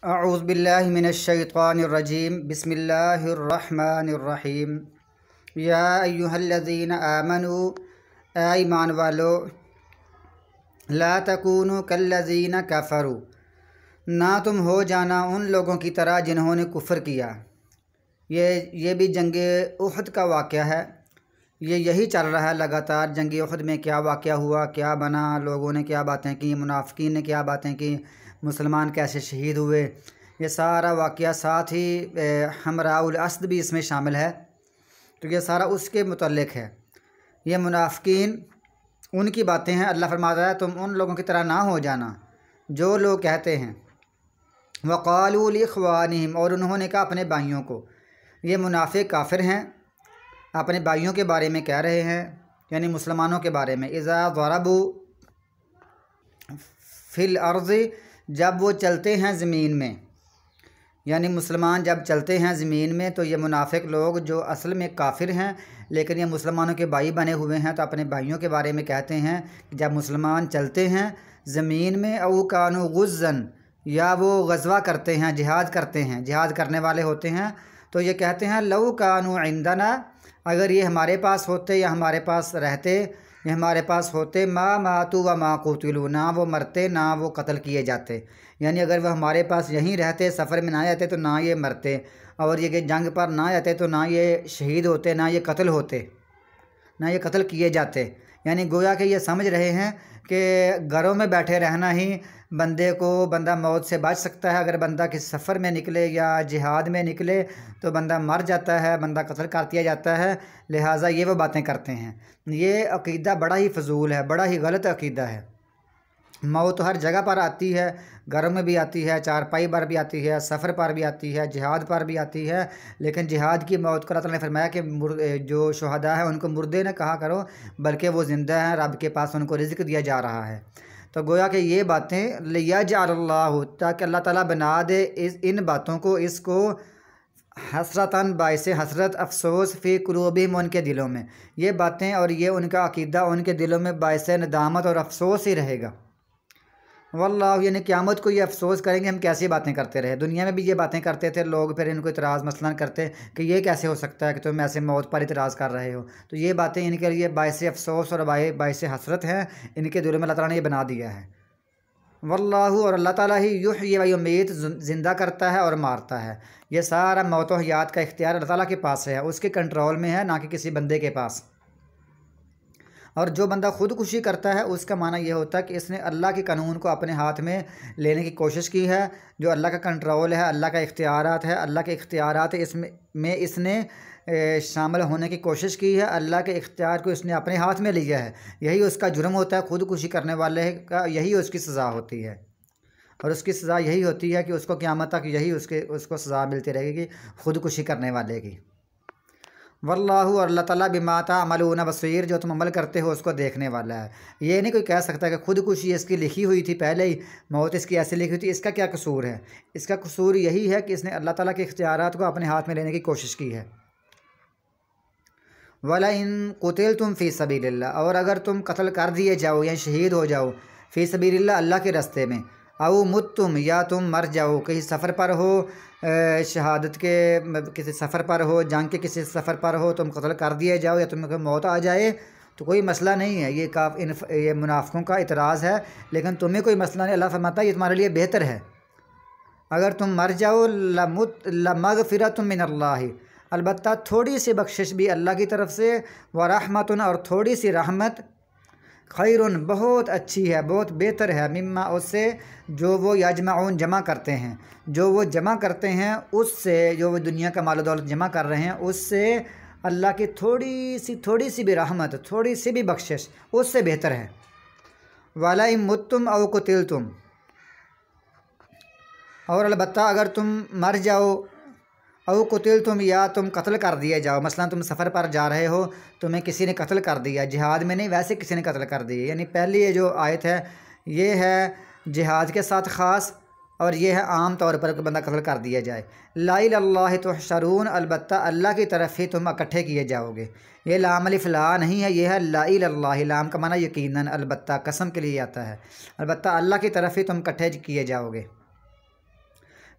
اعوذ باللہ من الشیطان الرجیم بسم اللہ الرحمن الرحیم یا ایہا الذین آمنوا اے ایمان والو لا تکونوا کالذین کفروا نہ تم ہو جانا ان لوگوں کی طرح جنہوں نے کفر کیا۔ یہ بھی جنگ احد کا واقعہ ہے۔ یہی چل رہا ہے لگاتار۔ جنگ احد میں کیا واقعہ ہوا، کیا بنا، لوگوں نے کیا باتیں کی، منافقین نے کیا باتیں کی، مسلمان کیسے شہید ہوئے، یہ سارا واقعہ، ساتھ ہی حمراء الاسد بھی اس میں شامل ہے۔ تو یہ سارا اس کے متعلق ہے۔ یہ منافقین، ان کی باتیں ہیں۔ اللہ فرماتا ہے تم ان لوگوں کی طرح نہ ہو جانا جو لوگ کہتے ہیں وقالوا لاخوانہم، اور انہوں نے کہا اپنے بھائیوں کو۔ یہ منافق کافر ہیں، اپنے بھائیوں کے بارے میں کہہ رہے ہیں، یعنی مسلمانوں کے بارے میں۔ اذا ضربوا فی الارض، جب وہ چلتے ہیں زمین میں، یعنی مسلمان جب چلتے ہیں زمین میں، تو یہ منافق لوگ جو اصل میں کافر ہیں لیکن یہ مسلمانوں کے بھائی بنے ہوئے ہیں، تو اپنے بھائیوں کے بارے میں کہتے ہیں کہ جب مسلمان چلتے ہیں زمین میں، او کانوا غزن، یا وہ غزوہ کرتے ہیں، جہاد کرتے ہیں، جہاد کرنے والے ہوتے ہیں، تو یہ کہتے ہیں لو کانوا عندنا، اگر یہ ہمارے پاس ہوتے یا ہمارے پاس رہتے، یہ ہمارے پاس ہوتے، ما ماتوا وما قتلوا، نہ وہ مرتے نہ وہ قتل کیے جاتے۔ یعنی اگر وہ ہمارے پاس یہیں رہتے، سفر میں نہ آتے تو نہ یہ مرتے، اور یہ کہ جنگ پر نہ آتے تو نہ یہ شہید ہوتے، نہ یہ قتل ہوتے، نہ یہ قتل کیے جاتے۔ یعنی گویا کہ یہ سمجھ رہے ہیں کہ گھروں میں بیٹھے رہنا ہی بندہ موت سے بچ سکتا ہے۔ اگر بندہ کسی سفر میں نکلے یا جہاد میں نکلے تو بندہ مر جاتا ہے، بندہ قتل کر دیا جاتا ہے، لہٰذا یہ وہ باتیں کرتے ہیں۔ یہ عقیدہ بڑا ہی فضول ہے، بڑا ہی غلط عقیدہ ہے۔ موت ہر جگہ پر آتی ہے، گھروں میں بھی آتی ہے، چارپائی پر بھی آتی ہے، سفر پر بھی آتی ہے، جہاد پر بھی آتی ہے، لیکن جہاد کی موت کو اللہ تعالیٰ نے فرمایا کہ جو شہداء ہیں ان کو مردے نہ کہا کرو، بلکہ وہ زندہ ہیں، رب کے پاس ان کو رزق دیا جا رہا ہے۔ تو گویا کہ یہ باتیں لیجعل اللہ، تاکہ اللہ تعالیٰ بنا دے ان باتوں کو، اس کو حسرتاً، باعث حسرت، افسوس، فی قلوبہم، ان کے دلوں میں۔ یہ باتیں اور یہ ان کا عقیدہ ان کے دلوں میں باعث ندامت اور افسوس ہی رہے گا۔ واللہ، یعنی قیامت کو یہ افسوس کریں گے ہم کیسی باتیں کرتے رہے۔ دنیا میں بھی یہ باتیں کرتے تھے لوگ، پھر ان کو اعتراض مثلاً کرتے کہ یہ کیسے ہو سکتا ہے کہ تم ایسے موت پر اعتراض کر رہے ہو۔ تو یہ باتیں ان کے لیے باعث افسوس اور باعث حسرت ہیں، ان کے دلوں میں اللہ تعالیٰ نے یہ بنا دیا ہے۔ واللہ، اور اللہ تعالیٰ ہی یحیی و یمیت، زندہ کرتا ہے اور مارتا ہے۔ یہ سارا موت و حیات کا اختیار اللہ تعالیٰ کے پاس ہے، اس کے کنٹرول میں ہے، نہ کہ کسی بندے کے پاس۔ اور جو بندہ خودکشی کرتا ہے اس کا معنی یہ ہوتا ہے کہ اس نے اللہ کے قانون کو اپنے ہاتھ میں لینے کی کوشش کی ہے۔ جو اللہ کا کنٹرول ہے، اللہ کا اختیارات ہے، اللہ کے اختیارات اس نے شامل ہونے کی کوشش کی ہے، اللہ کے اختیار کو اس نے اپنے ہاتھ میں لیا ہے۔ یہی اس کا جرم ہوتا ہے، خودکشی کرنے والے کا یہی اس کی سزا ہوتی ہے، اور اس کی سزا یہی ہوتی ہے کہ اس کو قیامت تک یہی اس کو سزا ملتی رہے گی، خودکشی کرنے والے کی۔ واللہ، اور اللہ تعالیٰ بما تعملون بصیر، جو تم عمل کرتے ہو اس کو دیکھنے والا ہے۔ یہ نہیں کوئی کہہ سکتا کہ خودکشی اس کی لکھی ہوئی تھی پہلے ہی، موت اس کی ایسے لکھی ہوئی تھی، اس کا کیا قصور ہے؟ اس کا قصور یہی ہے کہ اس نے اللہ تعالیٰ کے اختیارات کو اپنے ہاتھ میں لینے کی کوشش کی ہے۔ وَلَئِن قُتِلْتُمْ فِي سَبِيلِ اللَّهِ، اور اگر تم قتل کر دیے جاؤ یا شہید ہو جاؤ، فی سبیل اللہ، اللہ کے راستے میں، او متم، یا تم مر جاؤ، کہیں سفر پر ہو، شہادت کے کسی سفر پر ہو، جنگ کے کسی سفر پر ہو، تم قتل کر دیے جاؤ یا تم کو موت آ جائے، تو کوئی مسئلہ نہیں ہے۔ یہ منافقوں کا اعتراض ہے، لیکن تمہیں کوئی مسئلہ نہیں۔ اللہ فرماتا ہے یہ تمہارے لیے بہتر ہے، اگر تم مر جاؤ، لمغفرۃ من اللہ، البتہ تھوڑی سی بخشش بھی اللہ کی طرف سے، ورحمۃ، اور تھوڑی سی رحمت، خیرٌ، بہت اچھی ہے، بہت بہتر ہے، مما، اس سے، جو وہ یجمعون، جمع کرتے ہیں، جو وہ جمع کرتے ہیں اس سے، جو وہ دنیا کا مال و دولت جمع کر رہے ہیں اس سے اللہ کی تھوڑی سی بھی رحمت، تھوڑی سی بھی بخشش اس سے بہتر ہے۔ وَلَئِن مُتُّمْ أَوْ قُتِلْتُمْ، اور البتہ اگر تم مر جاؤ، او قتلتم، یا تم قتل کر دیے جاؤ، مثلا تم سفر پر جا رہے ہو، تمہیں کسی نے قتل کر دیا، جہاد میں نہیں، ویسے کسی نے قتل کر دیا۔ یعنی پہلی یہ جو آیت ہے یہ ہے جہاد کے ساتھ خاص، اور یہ ہے عام طور پر کہ بندہ قتل کر دیا جائے۔ لا الی اللہ تحشرون، البتہ اللہ کی طرف ہی تم اکٹھے کیے جاؤ گے۔ یہ لام الف لا نہیں ہے، یہ ہے لا الی اللہ، لام کا معنی یقیناً، البتہ، قسم کے لیے آتا ہے، البتہ اللہ کی طرف ہی تم اکٹھے کیے جاؤ گے۔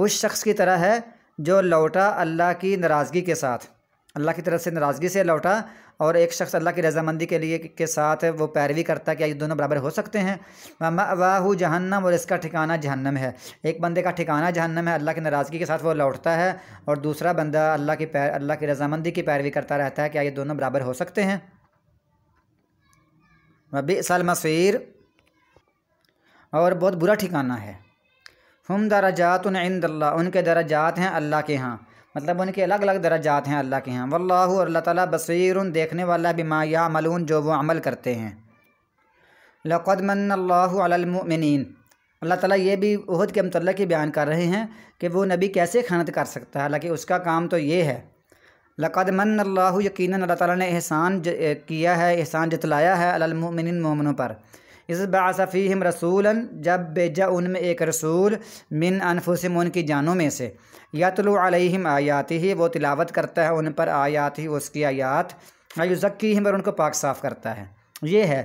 اس شخص کی طرح ہے جو لوٹا اللہ کی ناراضگی کے ساتھ، اللہ کی طرف سے ناراضگی سے لوٹا، اور ایک شخص اللہ کی رضامندی کے ساتھ وہ پیروی کرتا ہے، کیا یہ دونوں برابر ہو سکتے ہیں؟ وَمَأْوَاهُ جہنم، اور اس کا ٹھکانہ جہنم ہے۔ ایک بندے کا ٹھکانہ جہنم ہے، اللہ کی ناراضگی کے ساتھ وہ لوٹتا ہے، اور دوسرا بندہ اللہ کی رضامندی کی پیروی کرتا رہتا ہے، کیا یہ دونوں برابر ہو سکتے ہیں؟ وَبِئْسَ الْمَصِيرُ، اور بہت برا ٹھکانہ ہے۔ ہم درجات عند اللہ، ان کے درجات ہیں اللہ کے ہاں، مطلب ان کے الگ الگ درجات ہیں اللہ کے ہاں۔ واللہ، اور اللہ تعالیٰ بصیر، دیکھنے والا، بما یعملون، جو وہ عمل کرتے ہیں۔ لقد من اللہ علی المؤمنین، اللہ تعالیٰ یہ بھی عہد کے متعلق ہی بیان کر رہے ہیں کہ وہ نبی کیسے خیانت کر سکتا ہے، حالانکہ اس کا کام تو یہ ہے۔ لقد من اللہ، یقیناً اللہ تعالیٰ نے احسان کیا ہے، احسان جتلایا ہے، علی المؤمنین، مومنوں پر۔ اذ بعث فیہم رسولا، جب بھیجا ان میں ایک رسول، من انفسہم، ان کی جانوں میں سے، یتلو علیہم آیاتہ، وہ تلاوت کرتا ہے ان پر آیاتہ، اس کی آیات، ویزکیہم، اور ان کو پاک صاف کرتا ہے۔ یہ ہے،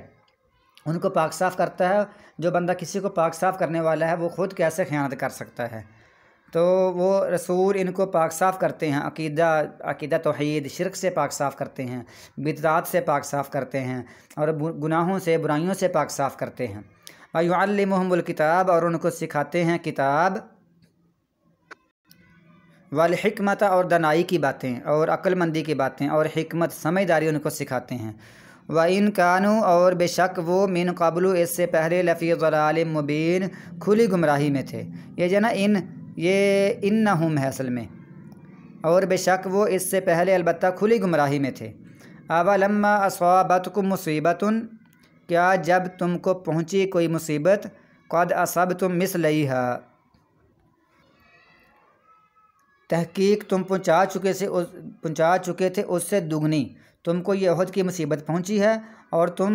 ان کو پاک صاف کرتا ہے۔ جو بندہ کسی کو پاک صاف کرنے والا ہے وہ خود کیسے خیانت کر سکتا ہے؟ تو وہ رسول ان کو پاک صاف کرتے ہیں، عقیدہ توحید شرک سے پاک صاف کرتے ہیں، بدعات سے پاک صاف کرتے ہیں، اور گناہوں سے، برائیوں سے پاک صاف کرتے ہیں۔ وَيُعَلِّمُهُمُ الْكِتَابَ، اور ان کو سکھاتے ہیں کتاب، والحکمت، اور دانائی کی باتیں اور عقل مندی کی باتیں اور حکمت سمجھداری ان کو سکھاتے ہیں۔ وَإِن كَانُوا، اور بے شک وہ، من قبل، اس سے پہلے، لفی ضلال مبین، کھلی گمراہی میں تھے۔ یہ جو نا یہ انہم ہے اصل میں، اور بے شک وہ اس سے پہلے البتہ کھلی گمراہی میں تھے۔ اولما اصابتکم مصیبۃ، کیا جب تم کو پہنچی کوئی مصیبت، قد اصبتم مثلیہا، تحقیق تم پہنچا چکے تھے اس سے دگنی، تم کو یہ عہد کی مصیبت پہنچی ہے اور تم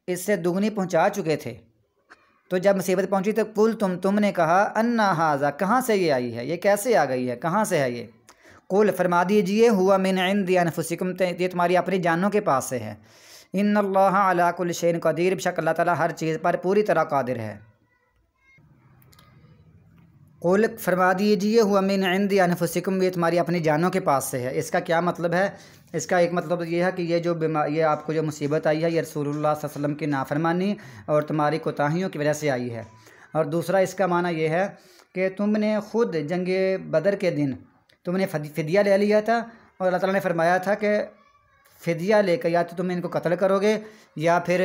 اس سے دگنی پہنچا چکے تھے، تو جب مصیبت پہنچی تو قل، تم نے کہا، انا ھذا، کہاں سے یہ آئی ہے، یہ کیسے آ گئی ہے، کہاں سے ہے یہ؟ قل، فرما دیجئے، ہوا من عند انفسکم، یہ تمہاری اپنی جانوں کے پاس سے ہے۔ ان اللہ علی کل شیء قدیر، بے شک اللہ تعالیٰ ہر چیز پر پوری طرح قادر ہے۔ قل، فرما دیجئے، ہوا من عند انفسکم، یہ تمہاری اپنی جانوں کے پاس سے ہے۔ اس کا کیا مطلب ہے؟ اس کا ایک مطلب یہ ہے کہ یہ آپ کو جو مصیبت آئی ہے، یہ رسول اللہ صلی اللہ علیہ وسلم کی نافرمانی اور تمہاری کوتاہیوں کی وجہ سے آئی ہے۔ اور دوسرا اس کا معنی یہ ہے کہ تم نے خود جنگ بدر کے دن تم نے فدیہ لے لیا تھا، اور اللہ تعالیٰ نے فرمایا تھا کہ فدیہ لے کر یا تو تم ان کو قتل کرو گے یا پھر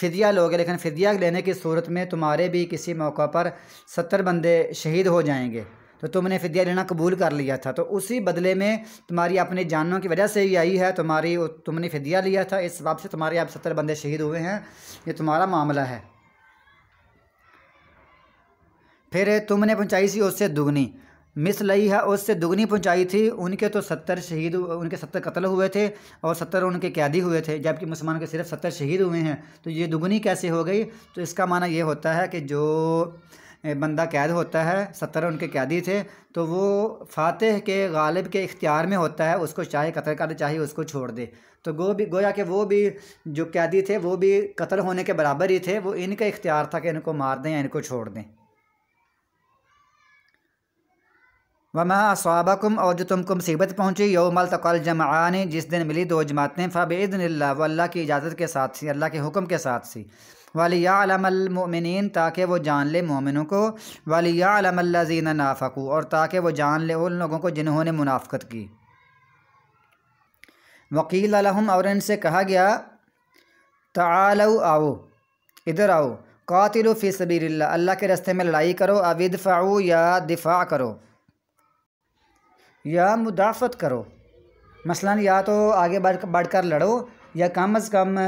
فدیہ لوگے، لیکن فدیہ لینے کی صورت میں تمہارے بھی کسی موقع پر 70 بندے شہید ہو جائیں گے، تو تم نے فدیہ لینا قبول کر لیا تھا، تو اسی بدلے میں تمہاری اپنی جانوں کی وجہ سے ہی آئی ہے، تم نے فدیہ لیا تھا، اس سبب سے تمہارے اب 70 بندے شہید ہوئے ہیں، یہ تمہارا معاملہ ہے۔ پھر تم نے پہنچائی سی اس سے دگنی، مثلیہا، اس سے دگنی پہنچائی تھی، ان کے تو 70 شہید، ان کے 70 قتل ہوئے تھے اور 70 ان کے قیدی ہوئے تھے، جبکہ مسلمانوں کے صرف 70 شہید ہوئے ہیں، تو یہ دگنی کیسے ہو گئی؟ تو اس کا معنی یہ ہوتا ہے کہ جو بندہ قید ہوتا ہے، 70 ان کے قیدی تھے، تو وہ فاتح کے، غالب کے اختیار میں ہوتا ہے، اس کو چاہے قتل کر دے چاہے اس کو چھوڑ دے، تو گویا کہ وہ بھی جو قیدی تھے وہ بھی قتل ہونے کے برابر ہی تھے، وہ ان کا اختیار تھا کہ ان کو مار دیں یا ان کو چھوڑ دیں۔ وما اصابکم، اور جو تم کو مصیبت پہنچی، یوم التقى الجمعان، جس دن ملی دو جماعتیں، فباذن اللہ، وہ اللہ کی اجازت کے ساتھ سی، اللہ کے حکم کے ساتھ سی، ولیعلم المؤمنین، تاکہ وہ جان لے مومنوں کو، ولیعلم الذین نافقوا، اور تاکہ وہ جان لے ان لوگوں کو جنہوں نے منافقت کی۔ وقیل لہم، اور ان سے کہا گیا، تعالوا، آؤ، ادھر آؤ، قاتلوا فی سبیل اللہ، اللہ کے راستے میں لڑائی کرو، او ادفعوا، یا دفاع کرو، یا مدافعت کرو، مثلا یا تو آگے بڑھ کر لڑو، یا کم از کم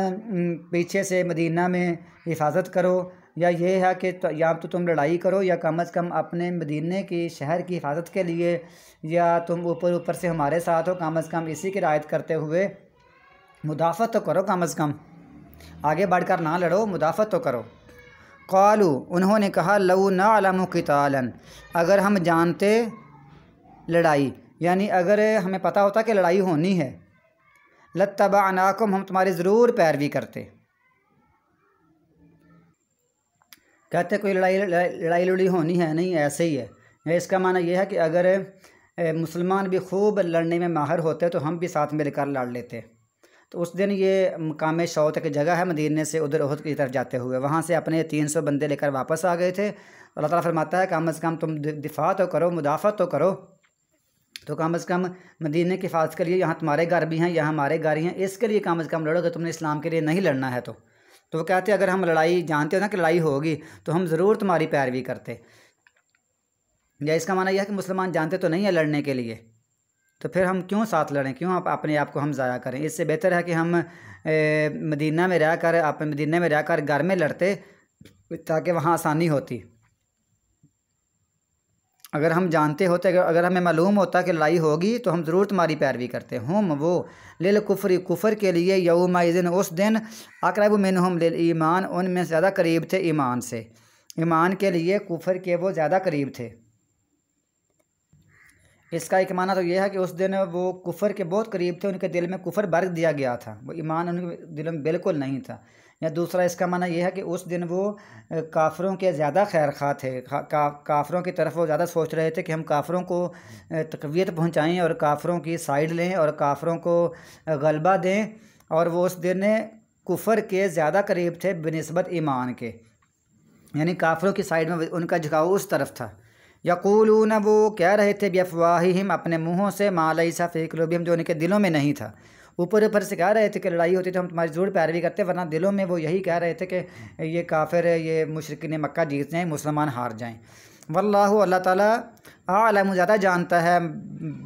پیچھے سے مدینہ میں حفاظت کرو، یا یہ ہے کہ یا تو تم لڑائی کرو یا کم از کم اپنے مدینہ کی شہر کی حفاظت کے لیے، یا تم اوپر سے ہمارے ساتھ ہو، کم از کم اسی کی رعایت کرتے ہوئے مدافعت تو کرو، کم از کم آگے بڑھ کر نہ لڑو، مدافعت تو کرو۔ قالوا، انہوں نے کہا، لو نعلم قتالا، اگر ہم جانتے لڑائی، یعنی اگر ہمیں پتہ ہوتا کہ لڑائی ہونی ہے، لاتبعناکم، ہم تمہاری ضرور پیروی کرتے۔ کہتے کوئی لڑائی ہونی ہے نہیں، ایسے ہی ہے، اس کا معنی یہ ہے کہ اگر مسلمان بھی خوب لڑنے میں ماہر ہوتے تو ہم بھی ساتھ مل کر لڑ لیتے۔ تو اس دن یہ مقام شوت کی جگہ ہے مدینے سے ادھر احد کی طرف جاتے ہوئے، وہاں سے اپنے 300 بندے لے کر واپس آ گئے تھے۔ اللہ تعالیٰ فرماتا ہے کم از کم تم دفاع تو کرو، مدافعت تو کرو، تو کم از کم مدینے کی حفاظت کے لیے یہاں تمہارے گھر بھی ہیں، یہاں ہمارے گھر ہی ہیں، اس کے لیے کم از کم لڑو کہ تم نے اسلام کے لیے نہیں لڑنا ہے۔ تو وہ کہتے ہیں اگر ہم لڑائی جانتے ہو نا کہ لڑائی ہوگی تو ہم ضرور تمہاری پیروی کرتے، یا اس کا معنی یہ ہے کہ مسلمان جانتے تو نہیں ہیں لڑنے کے لیے، تو پھر ہم کیوں ساتھ لڑیں، کیوں اپنے آپ کو ہم ضائع کریں؟ اس سے بہتر ہے کہ ہم مدینہ میں رہ کر گھر میں لڑتے تاکہ وہاں آسانی ہوتی۔ اگر ہم جانتے ہوتے، اگر ہمیں معلوم ہوتا کہ لڑائی ہوگی تو ہم ضرور تمہاری پیروی کرتے۔ وہ للکفر، کفر کے لیے، یومئذ اس دن، اقرب منہم للایمان ان میں زیادہ قریب تھے ایمان سے، ایمان کے لیے کفر کے وہ زیادہ قریب تھے۔ اس کا ایک معنی تو یہ ہے کہ اس دن وہ کفر کے بہت قریب تھے، ان کے دل میں کفر بھر دیا گیا تھا، وہ ایمان ان کے دل میں بالکل نہیں تھا۔ یا دوسرا اس کا معنی یہ ہے کہ اس دن وہ کافروں کے زیادہ خیر خواہ تھے، کافروں کی طرف وہ زیادہ سوچ رہے تھے کہ ہم کافروں کو تقویت پہنچائیں اور کافروں کی سائیڈ لیں اور کافروں کو غلبہ دیں، اور وہ اس دن کفر کے زیادہ قریب تھے بنسبت ایمان کے، یعنی کافروں کی سائیڈ میں ان کا جھکاؤ اس طرف تھا۔ یقولون وہ کہہ رہے تھے بافواہہم اپنے منہوں سے، ما لیس فی قلوبہم جو ان کے دلوں میں نہیں تھا۔ اوپر سے کہہ رہے تھے کہ لڑائی ہوتی تو ہم تمہاری ضرور پیروی کرتے، ورنہ دلوں میں وہ یہی کہہ رہے تھے کہ یہ کافر، یہ مشرکین مکہ جیت جائیں، مسلمان ہار جائیں۔ واللہ اللہ تعالیٰ اعلم زیادہ جانتا ہے،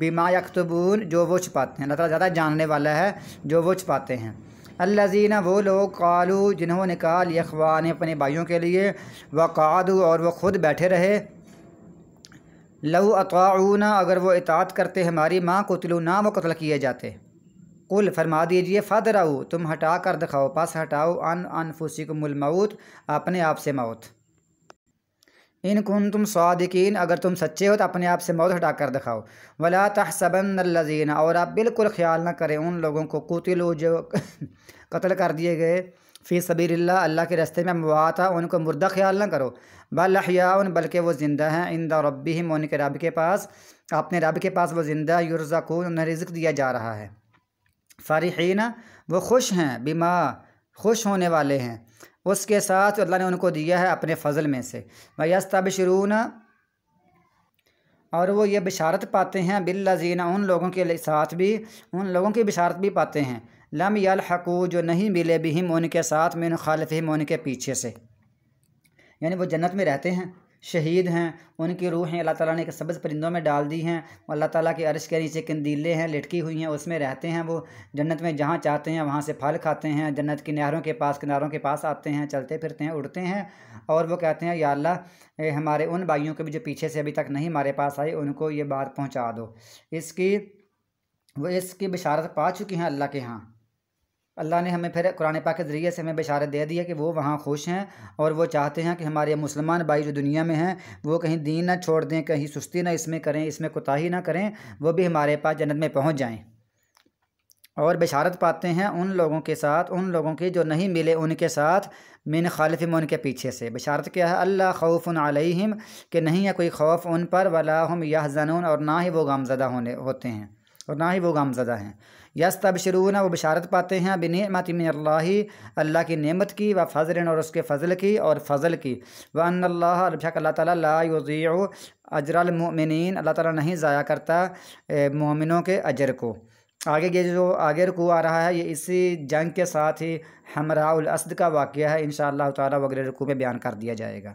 بما یکتبون جو وہ چھپاتے ہیں، اللہ تعالیٰ زیادہ جاننے والا ہے جو وہ چھپاتے ہیں۔ الذین وہ لوگ قالوا جنہوں نے کہا لاخوانہم اپنے بھائیوں کے لیے، وقعدوا اور وہ خود بیٹھے رہے، لو اطاعونا اگر وہ اطاعت کرتے ہماری، ما قتلوا نہ وہ قتل کیے جاتے۔ قل فرما دیجئے فادرؤ تم ہٹا کر دکھاؤ، پس ہٹاؤ، عن انفسکم الموت اپنے آپ سے موت، ان کنتم صادقین اگر تم سچے ہو تو اپنے آپ سے موت ہٹا کر دکھاؤ۔ ولا تحسبن الذین اور آپ بالکل خیال نہ کریں ان لوگوں کو، قتلوا جو قتل کر دیے گئے، فی سبیل اللہ اللہ کے راستے میں، امواتا ان کو مردہ خیال نہ کرو، بل احیاء بلکہ وہ زندہ ہیں، عند ربہم ان کے رب کے پاس، اپنے رب کے پاس وہ زندہ، یرزقون انہیں رزق دیا جا رہا ہے، فرحین وہ خوش ہیں، بما خوش ہونے والے ہیں اس کے ساتھ اللہ نے ان کو دیا ہے اپنے فضل میں سے، وَيَسْتَبْشِرُونَ اور وہ یہ بشارت پاتے ہیں، بالذین ان لوگوں کے ساتھ بھی، ان لوگوں کی بشارت بھی پاتے ہیں، لم یلحقوا جو نہیں ملے بہم ان کے ساتھ، من خلفہم ان کے پیچھے سے، یعنی وہ جنت میں رہتے ہیں، شہید ہیں، ان کی روحیں اللہ تعالیٰ نے ایک سبز پرندوں میں ڈال دی ہیں، اللہ تعالیٰ کے عرش کے نیچے قندیلیں ہیں لٹکی ہوئی ہیں، اس میں رہتے ہیں، وہ جنت میں جہاں چاہتے ہیں وہاں سے پھل کھاتے ہیں، جنت کی نہروں کے پاس، کناروں کے پاس آتے ہیں، چلتے پھرتے ہیں، اڑتے ہیں، اور وہ کہتے ہیں یا اللہ ہمارے ان بھائیوں کو بھی جو پیچھے سے ابھی تک نہیں ہمارے پاس آئے ان کو یہ بات پہنچا دو۔ وہ اس کی بشارت پا چکی ہیں اللہ کے ہاں۔ اللہ نے ہمیں پھر قرآن پاک کے ذریعے سے ہمیں بشارت دے دی ہے کہ وہ وہاں خوش ہیں، اور وہ چاہتے ہیں کہ ہمارے مسلمان بھائی جو دنیا میں ہیں وہ کہیں دین نہ چھوڑ دیں، کہیں سستی نہ اس میں کریں، اس میں کوتاہی نہ کریں، وہ بھی ہمارے پاس جنت میں پہنچ جائیں۔ اور بشارت پاتے ہیں ان لوگوں کے ساتھ، ان لوگوں کی جو نہیں ملے ان کے ساتھ، من خلفہم ان کے پیچھے سے۔ بشارت کیا ہے؟ اللہ خوف علیہم کہ نہیں ہے کوئی خوف ان پر، ولا هم یحزنون اور نہ ہی وہ غمزدہ ہوتے ہیں، اور نہ ہی وہ غمزدہ ہیں۔ یستبشرون وہ بشارت پاتے ہیں، بنعمت من اللہ اللہ کی نعمت کی، و فضل اور اس کے فضل کی، اور فضل کی، وان اللہ اور بشک اللہ تعالیٰ لا یضیع اجر المؤمنین اللہ تعالیٰ نہیں ضائع کرتا مومنوں کے اجر کو۔ آگے یہ جو آگے رکوع آ رہا ہے یہ اسی جنگ کے ساتھ ہی حمراء الاسد کا واقعہ ہے، انشاءاللہ تعالیٰ وہ اگلے رکوع میں بیان کر دیا جائے گا۔